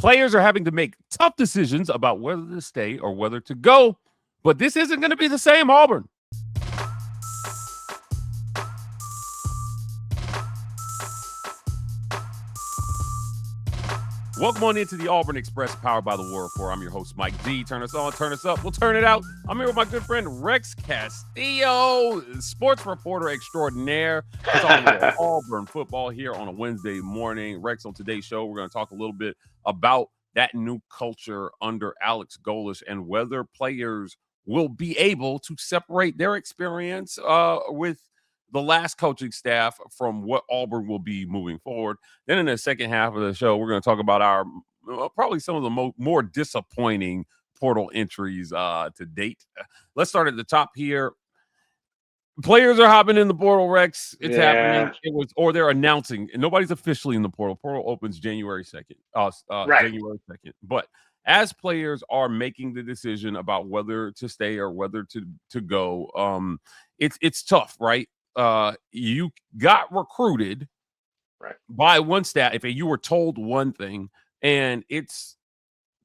Players are having to make tough decisions about whether to stay or whether to go, but this isn't going to be the same Auburn. Welcome on into the Auburn Express, powered by the War Report. I'm your host, Mike D. Turn us on, turn us up. We'll turn it out. I'm here with my good friend, Rex Castillo, sports reporter extraordinaire. It's Auburn Football here on a Wednesday morning. Rex, on today's show, we're going to talk a little bit about that new culture under Alex Golesh and whether players will be able to separate their experience with the last coaching staff from what Auburn will be moving forward. Then in the second half of the show, we're going to talk about our probably some of the more disappointing portal entries to date. Let's start at the top here. Players are hopping in the portal, Rex. It's happening. Or they're announcing. And nobody's officially in the portal. Portal opens January 2nd. Right. January 2nd. But as players are making the decision about whether to stay or whether to go, it's tough, right? You got recruited by one staff. If you were told one thing and it's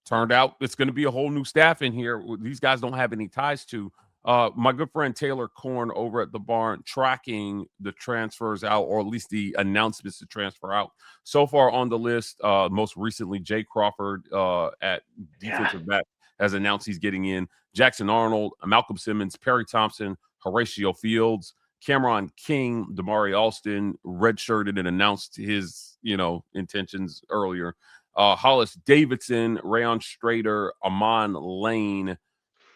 turned out it's going to be a whole new staff in here, these guys don't have any ties to. My good friend Taylor Korn over at the Barn tracking the transfers out, or at least the announcements to transfer out. So far on the list, most recently, Jay Crawford at defensive back has announced he's getting in. Jackson Arnold, Malcolm Simmons, Perry Thompson, Horatio Fields, Cameron King, Damari Alston redshirted and announced his, intentions earlier. Hollis Davidson, Rayon Strader, Amon Lane,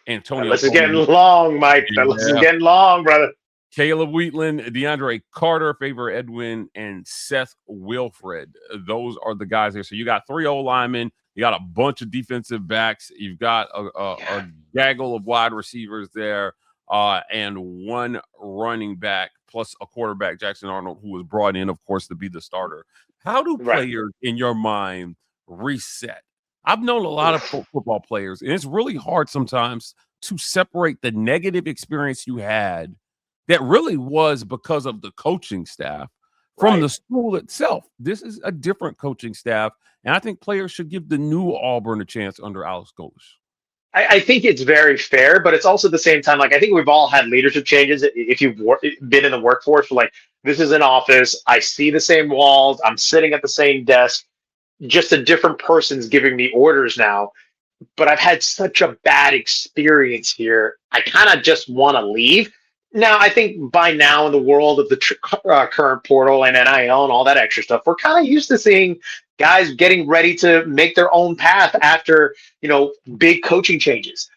Antonio. This is getting long, Mike. This is getting long, brother. Caleb Wheatland, DeAndre Carter, Favor Edwin, and Seth Wilfred. Those are the guys here. So you got 3 O-linemen. You got a bunch of defensive backs. You've got a gaggle of wide receivers there. And one running back plus a quarterback, Jackson Arnold, who was brought in, of course, to be the starter. How do players, in your mind, reset? I've known a lot of football players, and it's really hard sometimes to separate the negative experience you had that really was because of the coaching staff from the school itself. This is a different coaching staff, and I think players should give the new Auburn a chance under Alex Golesh. I think it's very fair, but it's also at the same time, I think we've all had leadership changes. If you've been in the workforce for this is an office, I see the same walls, I'm sitting at the same desk, just a different person's giving me orders now. But I've had such a bad experience here. I kind of just want to leave. Now, I think by now in the world of the current portal and NIL and all that extra stuff, we're kind of used to seeing guys getting ready to make their own path after, big coaching changes.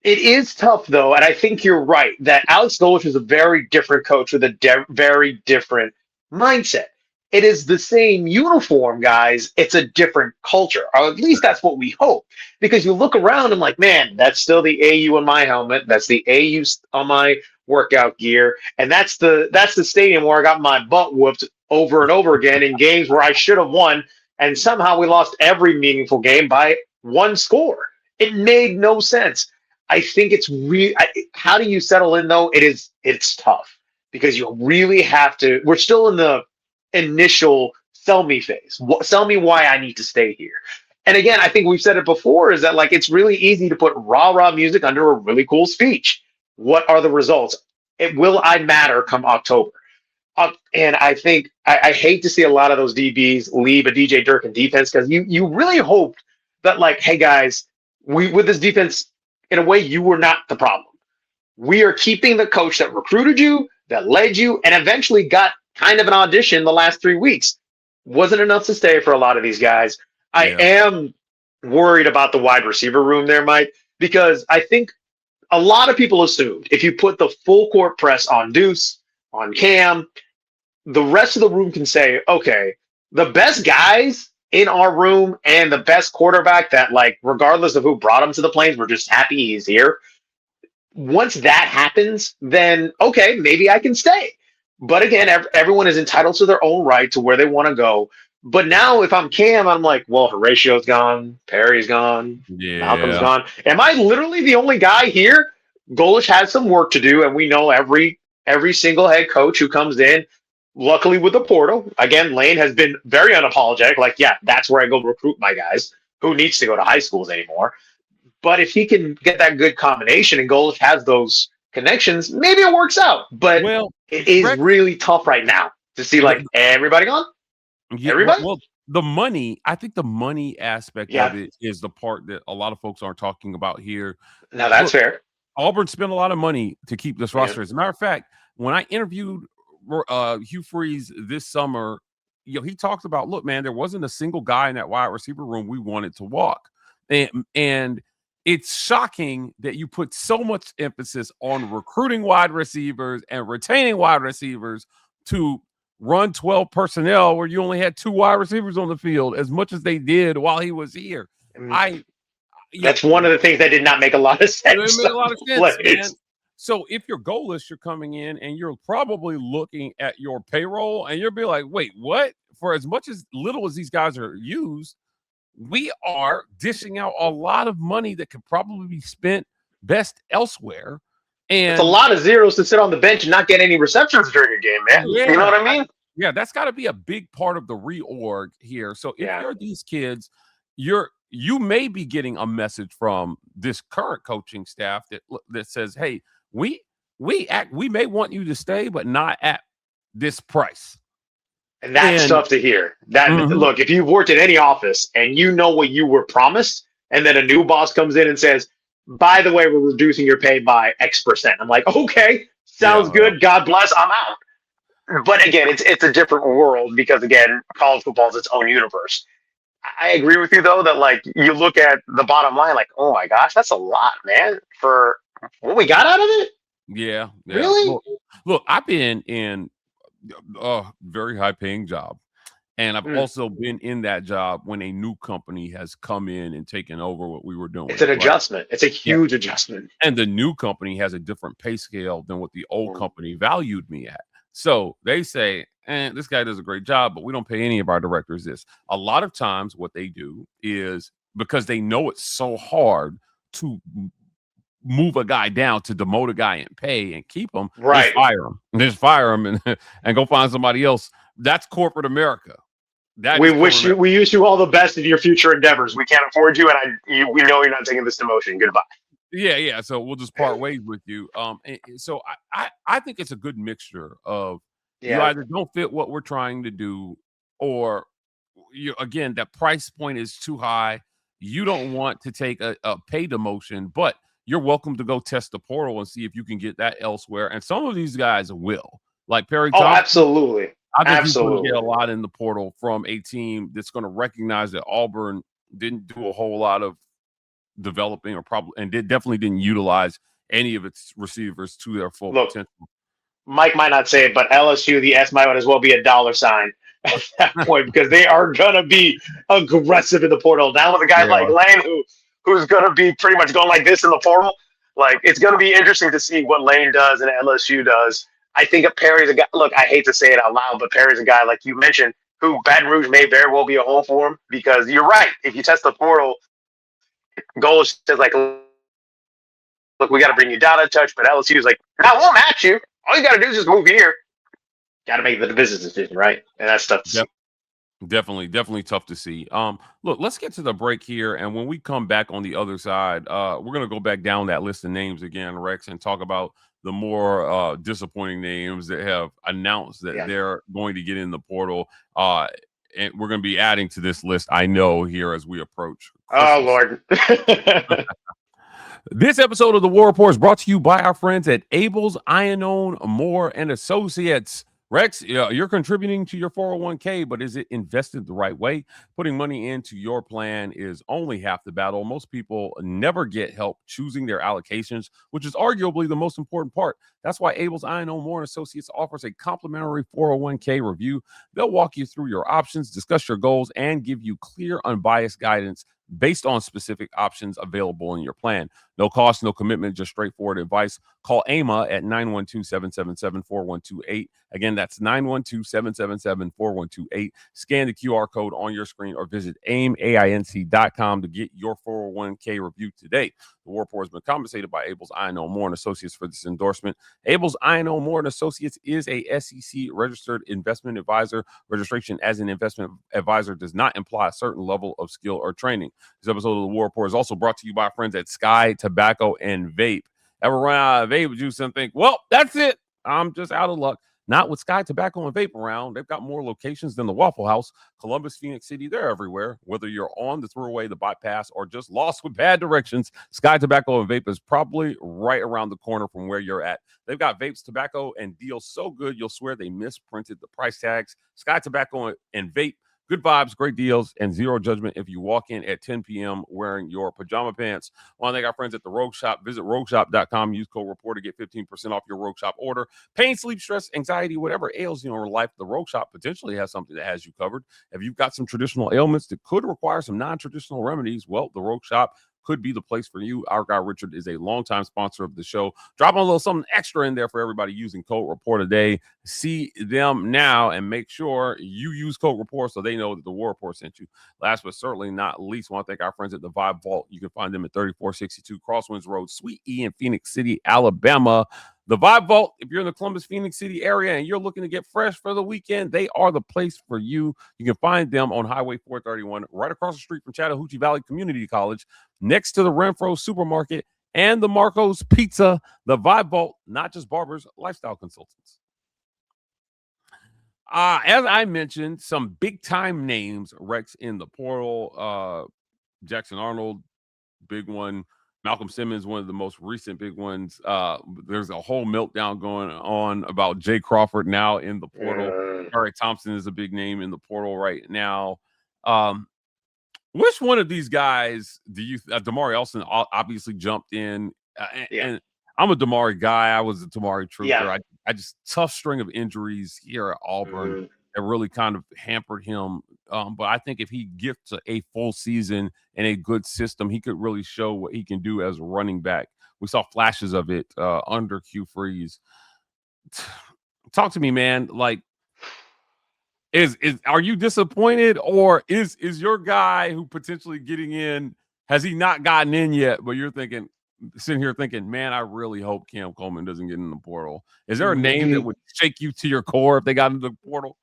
It is tough, though, and I think you're right that Alex Golesh is a very different coach with a very different mindset. It is the same uniform, guys. It's a different culture, or at least that's what we hope. Because you look around and like, man, that's still the AU on my helmet. That's the AU on my workout gear, and that's the stadium where I got my butt whooped over and over again in games where I should have won, and somehow we lost every meaningful game by one score. It made no sense. I think it's how do you settle in though? It's tough because you really have to. We're still in the initial sell me phase. Sell me why I need to stay here. And again, I think we've said it before, is that it's really easy to put rah-rah music under a really cool speech. What are the results? Will I matter come October? And I think I hate to see a lot of those DBs leave a DJ Durkin defense, because you really hoped that hey guys, with this defense, in a way, you were not the problem. We are keeping the coach that recruited you, that led you, and eventually got kind of an audition the last 3 weeks. Wasn't enough to stay for a lot of these guys. I am worried about the wide receiver room there, Mike, because I think a lot of people assumed if you put the full court press on Deuce, on Cam, the rest of the room can say, okay, the best guys in our room and the best quarterback that, regardless of who brought him to the Plains, we're just happy he's here. Once that happens, then, okay, maybe I can stay. But again, everyone is entitled to their own right to where they want to go. But now if I'm Cam, I'm like, well, Horatio's gone, Perry's gone, Malcolm's gone. Am I literally the only guy here? Golesh has some work to do, and we know every single head coach who comes in, luckily with the portal, again, Lane has been very unapologetic, that's where I go recruit my guys. who needs to go to high schools anymore. But if he can get that good combination and Golesh has those connections, maybe it works out. But Well, it is Rex, really tough right now to see the, like everybody gone. yeah, Everybody? the money, I think the money aspect of Yeah. it is the part that a lot of folks aren't talking about here. Now that's Look, fair. Auburn spent a lot of money to keep this Yeah. roster. As a matter of fact, when I interviewed Hugh Freeze this summer, he talked about, look, man, there wasn't a single guy in that wide receiver room we wanted to walk. And it's shocking that you put so much emphasis on recruiting wide receivers and retaining wide receivers to run 12 personnel where you only had 2 wide receivers on the field as much as they did while he was here. That's one of the things that did not make a lot of sense. It made a lot of sense, man. So if you're goalless, you're coming in and you're probably looking at your payroll and you'll be like, wait, what? For as much as little as these guys are used, we are dishing out a lot of money that could probably be spent best elsewhere. And it's a lot of zeros to sit on the bench and not get any receptions during a game, man. Yeah, you know what I mean? Yeah, that's got to be a big part of the reorg here. So if you're these kids, you may be getting a message from this current coaching staff that says, hey, we may want you to stay, but not at this price. And that's tough to hear. Look, if you've worked in any office and you know what you were promised, and then a new boss comes in and says, by the way, we're reducing your pay by X%. I'm like, okay, sounds good. God bless. I'm out. But again, it's a different world because, again, college football is its own universe. I agree with you, though, that, like, you look at the bottom line, like, oh, my gosh, that's a lot, man, for what we got out of it? Yeah. Really? Look, I've been in a very high-paying job, and I've also been in that job when a new company has come in and taken over what we were doing. It's an adjustment. It's a huge adjustment. And the new company has a different pay scale than what the old company valued me at. So they say, this guy does a great job, but we don't pay any of our directors this. A lot of times what they do is, because they know it's so hard to move a guy down, to demote a guy and pay and keep him, right? Just fire him and go find somebody else. That's corporate America. We wish you all the best in your future endeavors. We can't afford you, and we know you're not taking this demotion. Goodbye. Yeah. So we'll just part ways with you. So I think it's a good mixture of you either don't fit what we're trying to do, or again, that price point is too high. You don't want to take a pay demotion, but you're welcome to go test the portal and see if you can get that elsewhere. And some of these guys will, like Perry Thompson. Oh, absolutely. I think he's going to get a lot in the portal from a team that's going to recognize that Auburn didn't do a whole lot of developing, definitely didn't utilize any of its receivers to their full potential. Mike might not say it, but LSU, the S might as well be a $sign at that point, because they are going to be aggressive in the portal. Now with a guy like Lane, who's going to be pretty much going like this in the portal, like, it's going to be interesting to see what Lane does and LSU does. I think Perry's a guy. Look, I hate to say it out loud, but Perry's a guy, like you mentioned, who Baton Rouge may very well be a home for him, because you're right. If you test the portal, Golesh says, like, look, we got to bring you down a touch, but LSU is like, I won't match you. All you got to do is just move here. Got to make the business decision, right? And that's tough to see. Definitely tough to see. Look, let's get to the break here, and when we come back on the other side, we're going to go back down that list of names again, Rex, and talk about the more disappointing names that have announced that they're going to get in the portal. And we're going to be adding to this list, I know, here as we approach Christmas. Oh, Lord. This episode of The War Report is brought to you by our friends at Abel's Iron Moore and Associates. Rex, you're contributing to your 401k, but is it invested the right way? Putting money into your plan is only half the battle. Most people never get help choosing their allocations, which is arguably the most important part. That's why Abel's Iron Moore and Associates offers a complimentary 401k review. They'll walk you through your options, discuss your goals, and give you clear, unbiased guidance based on specific options available in your plan. No cost, no commitment, just straightforward advice. Call AMA at 912-777-4128. Again, that's 912-777-4128. Scan the QR code on your screen or visit AIMC.com to get your 401k review today. The War Report has been compensated by Abel's Iron Moore and Associates for this endorsement. Abel's Iron Moore and Associates is a SEC registered investment advisor. Registration as an investment advisor does not imply a certain level of skill or training. This episode of the War Report is also brought to you by our friends at Sky Tobacco and Vape. Ever run out of vape juice and think, well, that's it, I'm just out of luck? Not with Sky Tobacco and Vape around. They've got more locations than the Waffle House. Columbus, Phoenix City, they're everywhere. Whether you're on the throughway, the bypass, or just lost with bad directions, Sky Tobacco and Vape is probably right around the corner from where you're at. They've got vapes, tobacco, and deals so good, you'll swear they misprinted the price tags. Sky Tobacco and Vape. Good vibes, great deals, and zero judgment if you walk in at 10 p.m. wearing your pajama pants. I want to thank our friends at the Rogue Shop. Visit rogueshop.com. Use code REPORTER to get 15% off your Rogue Shop order. Pain, sleep, stress, anxiety, whatever ails you in life, the Rogue Shop potentially has something that has you covered. If you've got some traditional ailments that could require some non-traditional remedies, well, the Rogue Shop could be the place for you. Our guy Richard is a longtime sponsor of the show. Drop a little something extra in there for everybody using code REPORT today. See them now and make sure you use code REPORT so they know that the War Report sent you. Last but certainly not least, I want to thank our friends at the Vibe Vault. You can find them at 3462 Crosswinds Road, Suite E in Phoenix City, Alabama. The Vibe Vault, if you're in the Columbus, Phoenix City area and you're looking to get fresh for the weekend, they are the place for you. You can find them on Highway 431, right across the street from Chattahoochee Valley Community College, next to the Renfro Supermarket and the Marco's Pizza. The Vibe Vault, not just barbers, lifestyle consultants. As I mentioned, some big-time names, Rex, in the portal. Jackson Arnold, big one. Malcolm Simmons, one of the most recent big ones. There's a whole meltdown going on about Jay Crawford now in the portal. Perry Thompson is a big name in the portal right now. Which one of these guys do you Damari Alston obviously jumped in. And I'm a Damari guy. I was a Damari truther. Yeah. I just tough string of injuries here at Auburn that really kind of hampered him. But I think if he gets a full season and a good system, he could really show what he can do as a running back. We saw flashes of it under Q Freeze. Talk to me, man. Like, are you disappointed, or is your guy who potentially getting in, has he not gotten in yet? But you're sitting here thinking, man, I really hope Cam Coleman doesn't get in the portal. Is there a name that would shake you to your core if they got into the portal?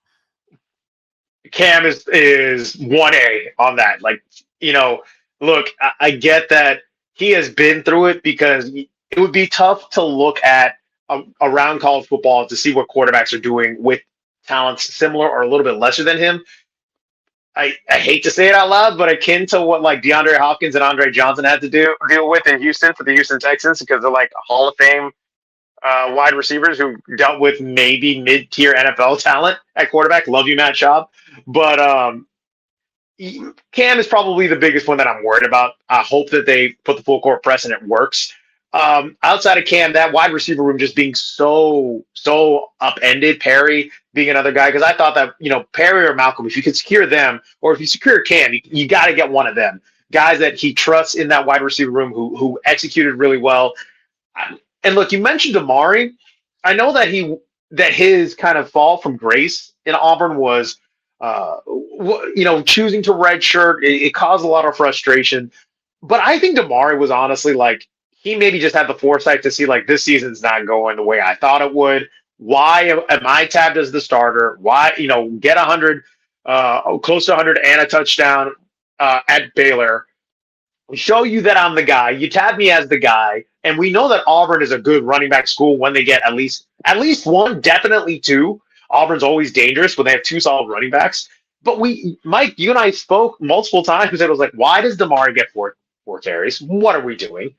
Cam is 1A on that. Like, look, I get that he has been through it, because it would be tough to look at around college football to see what quarterbacks are doing with talents similar or a little bit lesser than him. I hate to say it out loud, but akin to what like DeAndre Hopkins and Andre Johnson had to deal with in Houston for the Houston Texans, because they're like Hall of Fame wide receivers who dealt with maybe mid-tier NFL talent at quarterback. Love you, Matt Schaub. But Cam is probably the biggest one that I'm worried about. I hope that they put the full court press and it works. Outside of Cam, that wide receiver room just being so upended, Perry being another guy, because I thought that, Perry or Malcolm, if you could secure them, or if you secure Cam, you got to get one of them. Guys that he trusts in that wide receiver room who executed really well. And look, you mentioned Damari. I know that his kind of fall from grace in Auburn was, choosing to redshirt. It caused a lot of frustration. But I think Damari was honestly like, he maybe just had the foresight to see like, this season's not going the way I thought it would. Why am I tabbed as the starter? Why, get 100, close to 100 and a touchdown at Baylor. Show you that I'm the guy. You tab me as the guy, and we know that Auburn is a good running back school when they get at least one, definitely two. Auburn's always dangerous when they have two solid running backs. But Mike, you and I spoke multiple times. It was like, why does Damari get four carries? What are we doing?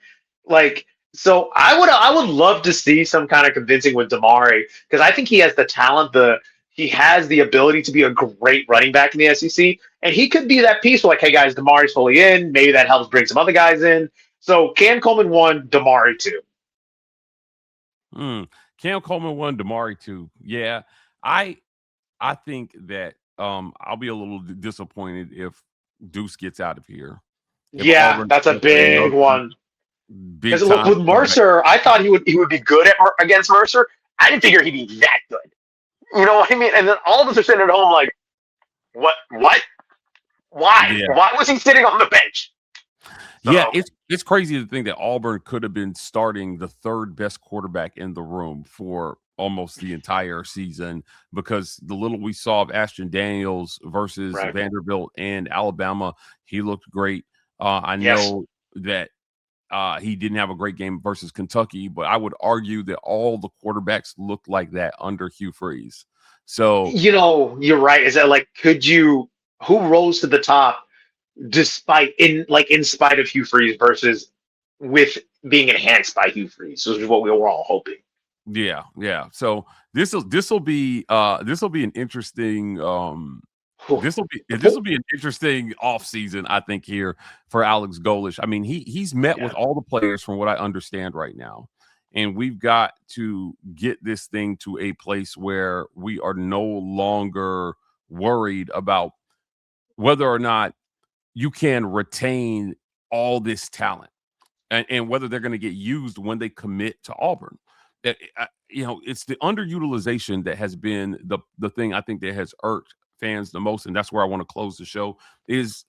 Like, so I would love to see some kind of convincing with Damari, because I think he has the talent. He has the ability to be a great running back in the SEC, and he could be that piece where, like, hey guys, Damari's fully in. Maybe that helps bring some other guys in. So Cam Coleman 1, Damari 2. Cam Coleman 1, Damari 2. Yeah, I think that I'll be a little disappointed if Deuce gets out of here. Yeah, Auburn, that's a big one. Because look, with Mercer, I thought he would be good against Mercer. I didn't figure he'd be that good. You know what I mean? And then all of us are sitting at home like, what? Why? Yeah. Why was he sitting on the bench? So, yeah, it's crazy to think that Auburn could have been starting the third best quarterback in the room for almost the entire season, because the little we saw of Ashton Daniels versus Vanderbilt and Alabama, he looked great. I Yes. know that he didn't have a great game versus Kentucky, but I would argue that all the quarterbacks looked like that under Hugh Freeze. So You're right. Is that like, who rose to the top in spite of Hugh Freeze versus with being enhanced by Hugh Freeze, which is what we were all hoping. yeah. So this will be an interesting this will be an interesting offseason, I think, here for Alex Golesh. I mean, he's met with Yeah. all the players from what I understand right now. And we've got to get this thing to a place where we are no longer worried about whether or not you can retain all this talent and whether they're going to get used when they commit to Auburn. It's the underutilization that has been the thing I think that has irked fans the most, and that's where I want to close the show. Is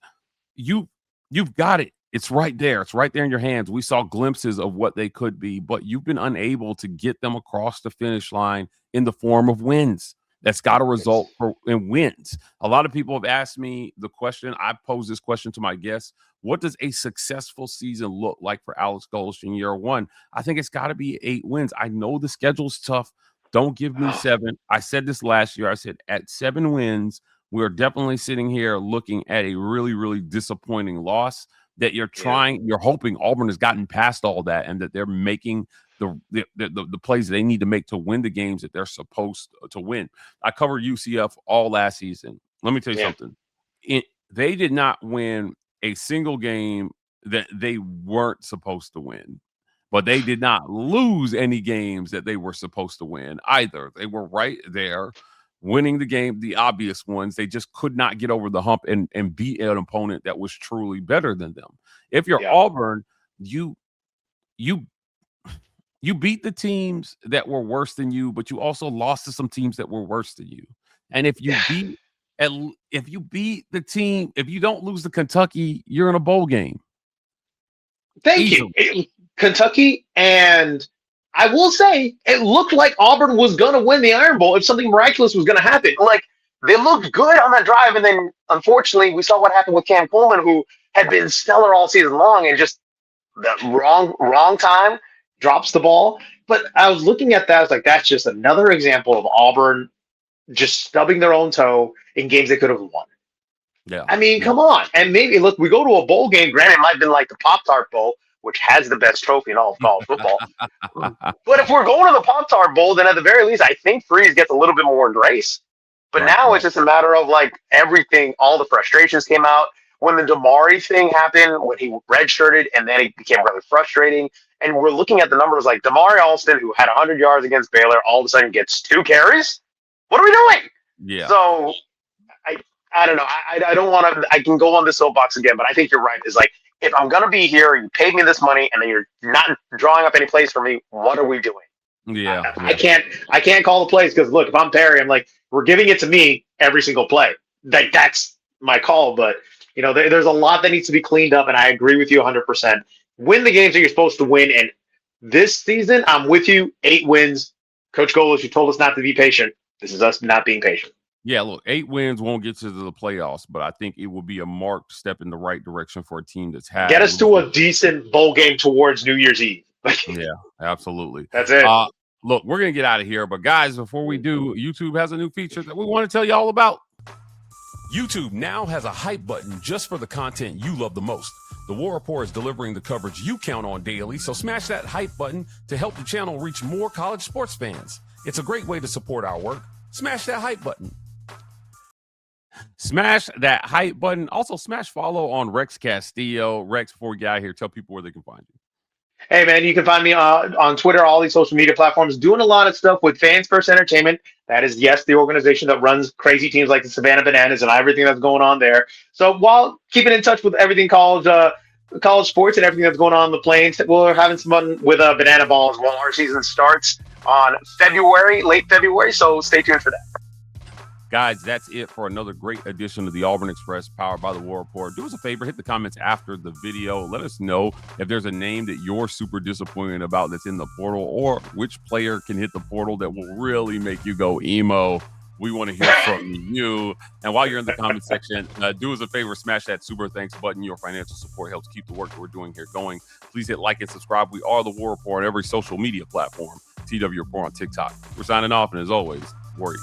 you've got it. It's right there. It's right there in your hands. We saw glimpses of what they could be, but you've been unable to get them across the finish line in the form of wins. That's got to result in wins. A lot of people have asked me the question. I pose this question to my guests. What does a successful season look like for Alex Golesh in year one? I think it's got to be 8 wins. I know the schedule's tough. Don't give me 7. I said this last year. I said at 7 wins, we're definitely sitting here looking at a really, really disappointing loss that you're hoping Auburn has gotten past all that and that they're making the plays they need to make to win the games that they're supposed to win. I covered UCF all last season. Let me tell you something. They did not win a single game that they weren't supposed to win, but they did not lose any games that they were supposed to win either. They were right there winning the game, the obvious ones. They just could not get over the hump and beat an opponent that was truly better than them. If you're Auburn, you beat the teams that were worse than you, but you also lost to some teams that were worse than you. And if you beat the team, if you don't lose to Kentucky, you're in a bowl game. Thank you. Kentucky, and I will say it looked like Auburn was going to win the Iron Bowl if something miraculous was going to happen. Like, they looked good on that drive, and then unfortunately we saw what happened with Cam Coleman, who had been stellar all season long, and just the wrong time drops the ball. But I was looking at that, I was like, that's just another example of Auburn just stubbing their own toe in games they could have won. Yeah. I mean, come on. And maybe, look, we go to a bowl game. Granted, it might have been like the Pop-Tart Bowl, which has the best trophy in all of college football. But if we're going to the Pop-Tart Bowl, then at the very least, I think Freeze gets a little bit more grace. But now it's just a matter of, like, everything, all the frustrations came out. When the Damari thing happened, when he redshirted, and then it became really frustrating. And we're looking at the numbers like Damari Alston, who had 100 yards against Baylor, all of a sudden gets 2 carries. What are we doing? Yeah. So I don't know. I don't want to. I can go on the soapbox again, but I think you're right. It's like, if I'm gonna be here, you paid me this money, and then you're not drawing up any plays for me. What are we doing? Yeah. I can't call the plays because, look, if I'm Perry, I'm like, we're giving it to me every single play. Like, that's my call. But there's a lot that needs to be cleaned up, and I agree with you 100%. Win the games that you're supposed to win, and this season, I'm with you. 8 wins. Coach Golesh, you told us not to be patient. This is us not being patient. Yeah, look, 8 wins won't get you to the playoffs, but I think it will be a marked step in the right direction for a team that's had. Get us to a decent bowl game towards New Year's Eve. Yeah, absolutely. That's it. Look, we're going to get out of here, but guys, before we do, YouTube has a new feature that we want to tell you all about. YouTube now has a hype button just for the content you love the most. The War Report is delivering the coverage you count on daily, so smash that hype button to help the channel reach more college sports fans. It's a great way to support our work. Smash that hype button. Smash that hype button. Also, smash follow on Rex Castillo. Rex, before we get out of here, tell people where they can find you. Hey, man, you can find me on Twitter, all these social media platforms, doing a lot of stuff with Fans First Entertainment. That is, yes, the organization that runs crazy teams like the Savannah Bananas and everything that's going on there. So while keeping in touch with everything college sports and everything that's going on the Plains, we're having some fun with Banana Balls while our season starts on late February. So stay tuned for that. Guys, that's it for another great edition of the Auburn Express, powered by the War Report. Do us a favor, hit the comments after the video. Let us know if there's a name that you're super disappointed about that's in the portal, or which player can hit the portal that will really make you go emo. We want to hear from you. And while you're in the comment section, do us a favor, smash that super thanks button. Your financial support helps keep the work that we're doing here going. Please hit like and subscribe. We are the War Report on every social media platform. TW Report on TikTok. We're signing off, and as always, Warriors.